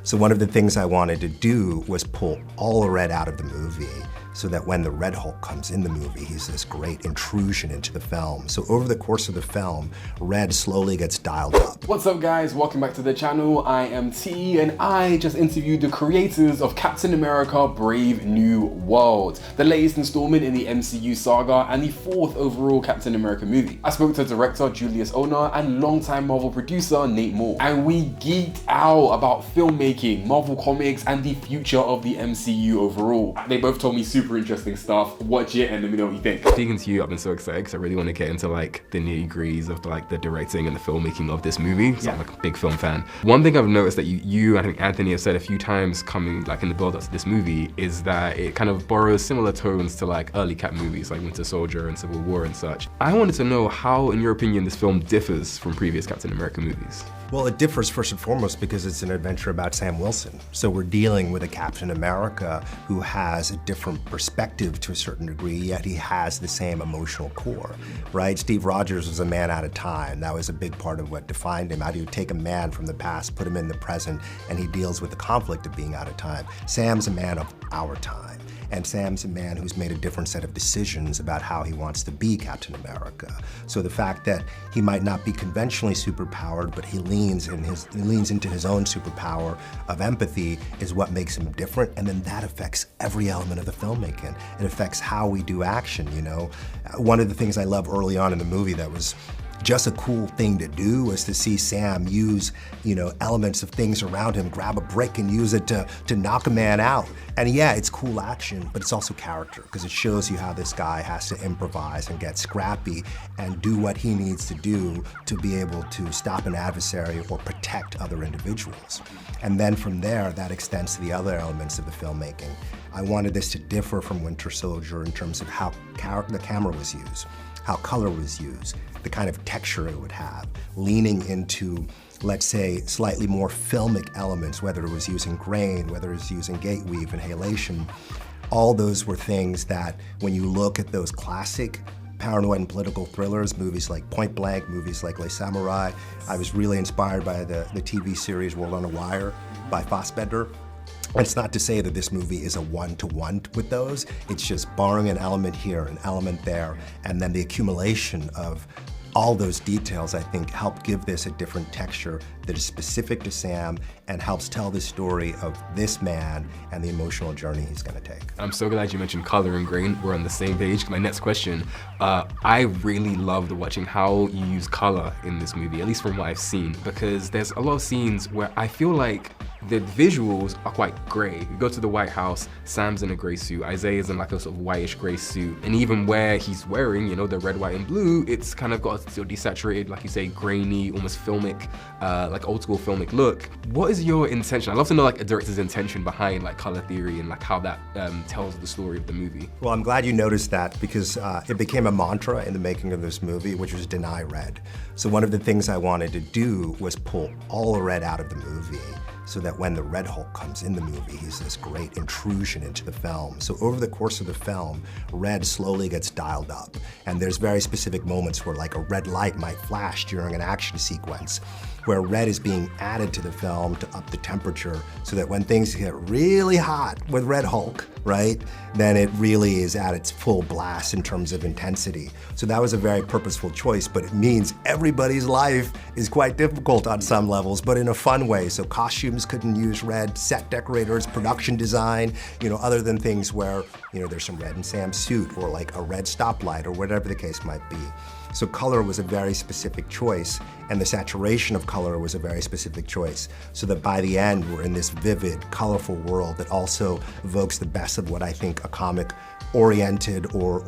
So one of the things I wanted to do was pull all the red out of the movie so that when the Red Hulk comes in the movie, he's this great intrusion into the film. So over the course of the film, red slowly gets dialed up. What's up guys, welcome back to the channel. I am T and I just interviewed the creators of Captain America Brave New World, the latest installment in the MCU saga and the fourth overall Captain America movie. I spoke to director Julius Onah and longtime Marvel producer Nate Moore, and we geeked out about filmmaking, Marvel Comics and the future of the MCU overall. They both told me super interesting stuff. Watch it and let me know what you think. Speaking to you, I've been so excited because I really want to get into like the nitty-gritties of like the directing and the filmmaking of this movie. So I'm like a big film fan. One thing I've noticed that you, I think Anthony have said a few times coming like in the build-up to this movie is that it kind of borrows similar tones to like early Cap movies like Winter Soldier and Civil War and such. I wanted to know how, in your opinion, this film differs from previous Captain America movies. Well, it differs first and foremost because it's an adventure about Sam Wilson. So we're dealing with a Captain America who has a different perspective to a certain degree, yet he has the same emotional core, right? Steve Rogers was a man out of time. That was a big part of what defined him. How do you take a man from the past, put him in the present, and he deals with the conflict of being out of time. Sam's a man of our time. And Sam's a man who's made a different set of decisions about how he wants to be Captain America. So the fact that he might not be conventionally superpowered, but he leans into his own superpower of empathy is what makes him different. And then that affects every element of the filmmaking. It affects how we do action, you know? One of the things I love early on in the movie that was just a cool thing to do was to see Sam use, elements of things around him, grab a brick and use it to knock a man out. And yeah, it's cool action, but it's also character, because it shows you how this guy has to improvise and get scrappy and do what he needs to do to be able to stop an adversary or protect other individuals. And then from there, that extends to the other elements of the filmmaking. I wanted this to differ from Winter Soldier in terms of how the camera was used, how color was used, the kind of texture it would have, leaning into, let's say, slightly more filmic elements, whether it was using grain, whether it was using gate weave and halation. All those were things that, when you look at those classic paranoid and political thrillers, movies like Point Blank, movies like Les Samurai, I was really inspired by the TV series World on a Wire by Fassbender. It's not to say that this movie is a one-to-one with those. It's just borrowing an element here, an element there, and then the accumulation of all those details, I think, help give this a different texture that is specific to Sam and helps tell the story of this man and the emotional journey he's gonna take. I'm so glad you mentioned color and grain. We're on the same page. My next question, I really loved watching how you use color in this movie, at least from what I've seen, because there's a lot of scenes where I feel like the visuals are quite gray. You go to the White House, Sam's in a gray suit, Isaiah's in like a sort of whitish gray suit, and even where he's wearing, the red, white, and blue, it's kind of got a sort of desaturated, like you say, grainy, almost filmic, like old school filmic look. What is your intention? I'd love to know like a director's intention behind like color theory and like how that tells the story of the movie. Well, I'm glad you noticed that because it became a mantra in the making of this movie, which was deny red. So one of the things I wanted to do was pull all the red out of the movie so that when the Red Hulk comes in the movie, he's this great intrusion into the film. So over the course of the film, red slowly gets dialed up. And there's very specific moments where like a red light might flash during an action sequence, where red is being added to the film to up the temperature so that when things get really hot with Red Hulk, right, then it really is at its full blast in terms of intensity. So that was a very purposeful choice, but it means everybody's life is quite difficult on some levels, but in a fun way. So costumes couldn't use red, set decorators, production design, other than things where, there's some red in Sam's suit or like a red stoplight or whatever the case might be. So color was a very specific choice, and the saturation of color was a very specific choice, so that by the end, we're in this vivid, colorful world that also evokes the best of what I think a comic-oriented or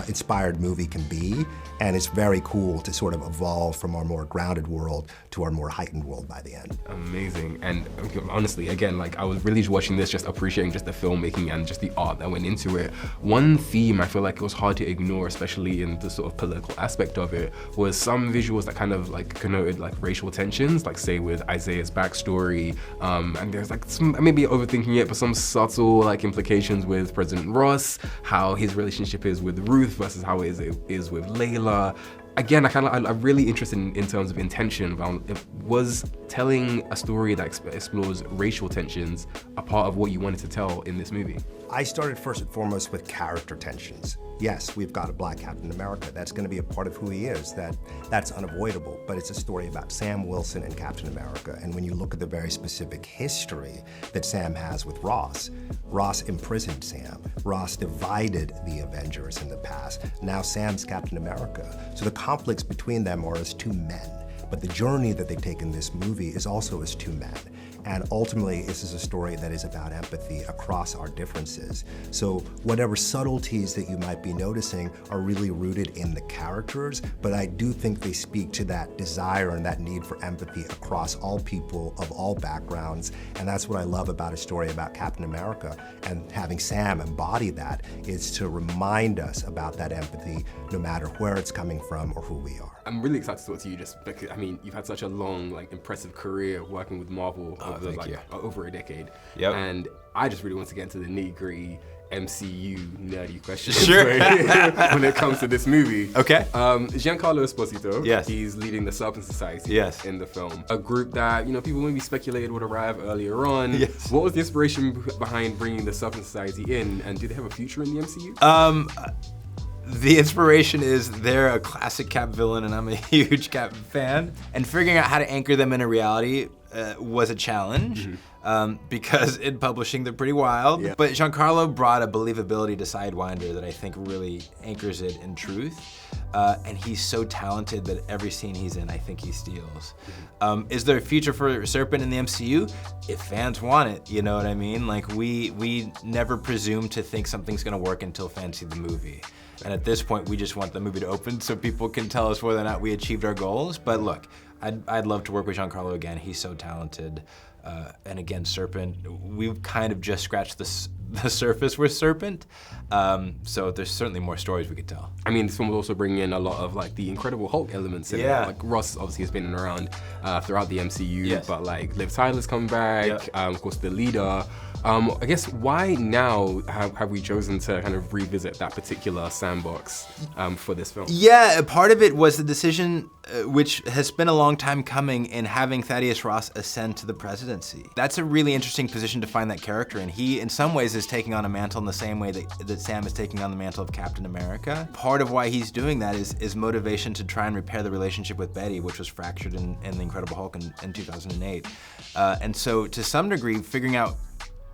inspired movie can be. And it's very cool to sort of evolve from our more grounded world to our more heightened world by the end. Amazing. And honestly, again, like I was really watching this, just appreciating just the filmmaking and just the art that went into it. One theme I feel like it was hard to ignore, especially in the sort of political aspect of it, was some visuals that kind of like connoted like racial tensions, like say with Isaiah's backstory, and there's like some, maybe overthinking it, but some subtle like implications with President Ross, how his relationship is with Ruth versus how it is with Layla. Again, I'm really interested in terms of intention. Was telling a story that explores racial tensions a part of what you wanted to tell in this movie? I started first and foremost with character tensions. Yes, we've got a black Captain America. That's going to be a part of who he is. That's unavoidable, but it's a story about Sam Wilson and Captain America. And when you look at the very specific history that Sam has with Ross imprisoned Sam. Ross divided the Avengers in the past. Now Sam's Captain America. So the conflicts between them are as two men. But the journey that they take in this movie is also as two men. And ultimately, this is a story that is about empathy across our differences. So whatever subtleties that you might be noticing are really rooted in the characters, but I do think they speak to that desire and that need for empathy across all people of all backgrounds. And that's what I love about a story about Captain America. And having Sam embody that is to remind us about that empathy, no matter where it's coming from or who we are. I'm really excited to talk to you just because, I mean, you've had such a long, impressive career working with Marvel over a decade. Yep. And I just really want to get into the nitty-gritty MCU nerdy questions Sure. when it comes to this movie. Okay. Giancarlo Esposito, Yes. he's leading the Serpent Society Yes. in the film. A group that, people maybe speculated would arrive earlier on. Yes. What was the inspiration behind bringing the Serpent Society in, and do they have a future in the MCU? The inspiration is they're a classic Cap villain, and I'm a huge Cap fan. And figuring out how to anchor them in a reality was a challenge, because in publishing they're pretty wild. Yeah. But Giancarlo brought a believability to Sidewinder that I think really anchors it in truth. And he's so talented that every scene he's in, I think he steals. Is there a future for Serpent in the MCU? If fans want it, you know what I mean? We never presume to think something's gonna work until fans see the movie. And at this point, we just want the movie to open so people can tell us whether or not we achieved our goals. But look, I'd love to work with Giancarlo again. He's so talented. And again, Serpent, we've kind of just scratched the surface with Serpent. So there's certainly more stories we could tell. I mean, this one will also bring in a lot of the Incredible Hulk elements in Yeah. it. Ross obviously has been around throughout the MCU, Yes. but Liv Tyler's come back, Yep. of course the leader. I guess why now have we chosen to kind of revisit that particular sandbox for this film? Yeah, part of it was the decision, which has been a long time coming, in having Thaddeus Ross ascend to the presidency. That's a really interesting position to find that character in. He, in some ways, is taking on a mantle in the same way that Sam is taking on the mantle of Captain America. Part of why he's doing that is motivation to try and repair the relationship with Betty, which was fractured in The Incredible Hulk in 2008. And so, to some degree, figuring out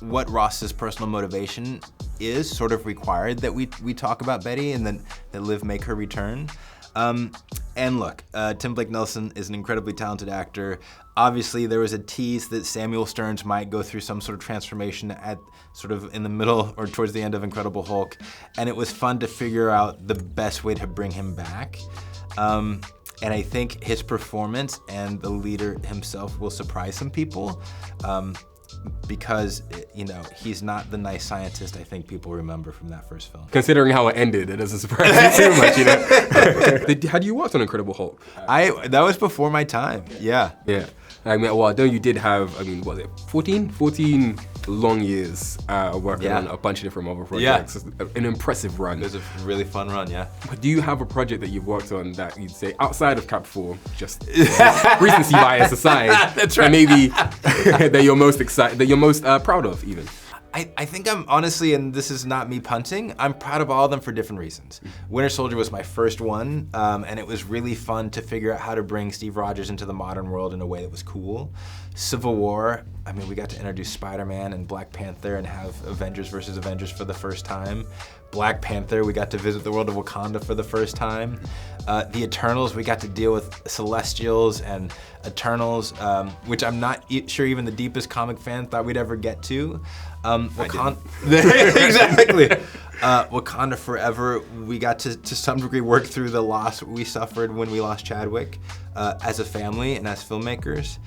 what Ross's personal motivation is sort of required that we talk about Betty and then that Liv make her return. And look, Tim Blake Nelson is an incredibly talented actor. Obviously, there was a tease that Samuel Stearns might go through some sort of transformation at sort of in the middle or towards the end of Incredible Hulk, and it was fun to figure out the best way to bring him back. And I think his performance and the leader himself will surprise some people. Because, he's not the nice scientist I think people remember from that first film. Considering how it ended, it doesn't surprise me too much, Had you worked on Incredible Hulk? That was before my time, yeah. Yeah. I know you did have, was it 14 long years working on a bunch of different Marvel projects. Yeah. An impressive run. It was a really fun run, yeah. But do you have a project that you've worked on that you'd say, outside of Cap 4, just recency bias aside, That's right. Maybe that you're most excited, that you're most proud of even? I think I'm honestly, and this is not me punting, I'm proud of all of them for different reasons. Winter Soldier was my first one, and it was really fun to figure out how to bring Steve Rogers into the modern world in a way that was cool. Civil War, we got to introduce Spider-Man and Black Panther and have Avengers versus Avengers for the first time. Black Panther, we got to visit the world of Wakanda for the first time. The Eternals, we got to deal with Celestials and Eternals, which I'm not sure even the deepest comic fan thought we'd ever get to. Exactly. Wakanda Forever, we got to some degree work through the loss we suffered when we lost Chadwick as a family and as filmmakers.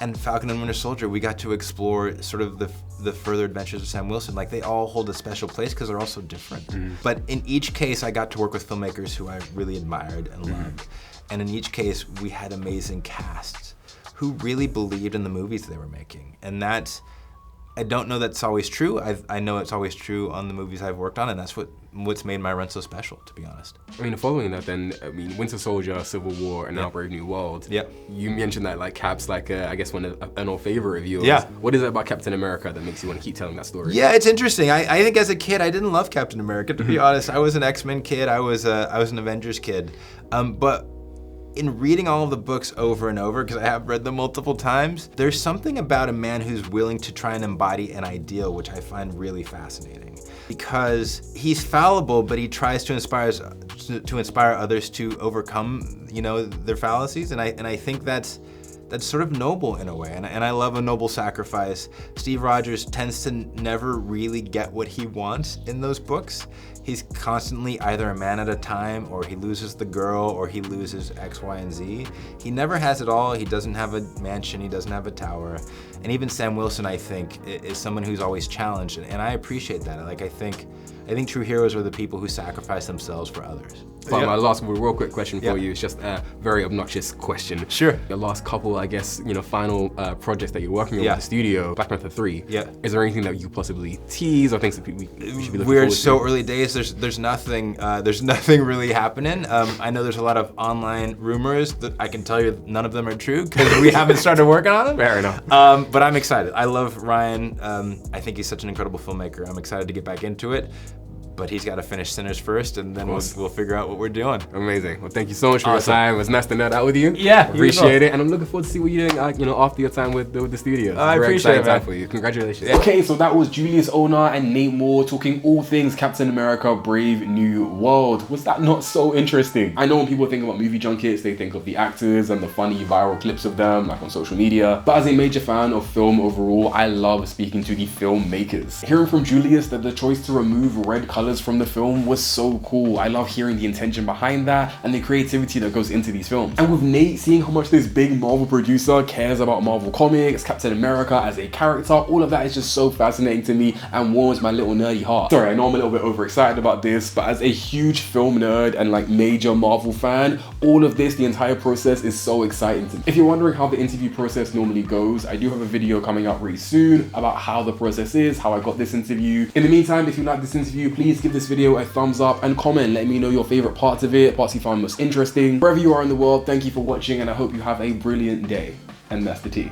And Falcon and Winter Soldier, we got to explore sort of the further adventures of Sam Wilson. They all hold a special place because they're all so different. But in each case, I got to work with filmmakers who I really admired and loved. And in each case, we had amazing casts who really believed in the movies they were making. And that's I don't know that's always true. I know it's always true on the movies I've worked on, and that's what's made my run so special, to be honest. I mean, following that then, I mean, Winter Soldier, Civil War, and now Brave New World. Yep. You mentioned that like Cap's like, I guess an old favorite of yours. Yeah. What is it about Captain America that makes you want to keep telling that story? Yeah, it's interesting. I think as a kid, I didn't love Captain America, to be honest. I was an X-Men kid. I was an Avengers kid. But in reading all of the books over and over, because I have read them multiple times, there's something about a man who's willing to try and embody an ideal, which I find really fascinating. Because he's fallible, but he tries to inspire others to overcome, their fallacies, and I think that's sort of noble in a way, and I love a noble sacrifice. Steve Rogers tends to never really get what he wants in those books. He's constantly either a man at a time, or he loses the girl, or he loses X, Y, and Z. He never has it all. He doesn't have a mansion, he doesn't have a tower. And even Sam Wilson, I think, is someone who's always challenged, and I appreciate that. I think true heroes are the people who sacrifice themselves for others. But my last real quick question for you is just a very obnoxious question. Sure. Your last couple, I guess, final projects that you're working on with the studio, Black Panther 3. Yeah. Is there anything that you possibly tease or things that we should be looking We're forward in so to? early days. There's nothing really happening. I know there's a lot of online rumors that I can tell you none of them are true because we haven't started working on them. Fair enough. But I'm excited. I love Ryan. I think he's such an incredible filmmaker. I'm excited to get back into it. But he's got to finish Sinners first, and then we'll figure out what we're doing. Amazing. Well, thank you so much for your time. It was nice to nerd out with you. Yeah, appreciate it, and I'm looking forward to see what you're doing. After your time with the studio. I appreciate it, man. Time for you. Congratulations. Okay, so that was Julius, Onah, and Nate Moore talking all things Captain America: Brave New World. Was that not so interesting? I know when people think about movie junkets, they think of the actors and the funny viral clips of them, like on social media. But as a major fan of film overall, I love speaking to the filmmakers. Hearing from Julius that the choice to remove red colors from the film was so cool. I love hearing the intention behind that and the creativity that goes into these films. And with Nate, seeing how much this big Marvel producer cares about Marvel Comics, Captain America as a character, all of that is just so fascinating to me and warms my little nerdy heart. Sorry, I know I'm a little bit overexcited about this, but as a huge film nerd and like major Marvel fan, all of this, the entire process is so exciting to me. If you're wondering how the interview process normally goes, I do have a video coming out really soon about how the process is, how I got this interview. In the meantime, if you like this interview, please give this video a thumbs up and comment, let me know your favorite parts of it, parts you found most interesting. Wherever you are in the world, thank you for watching, and I hope you have a brilliant day. And that's the tea.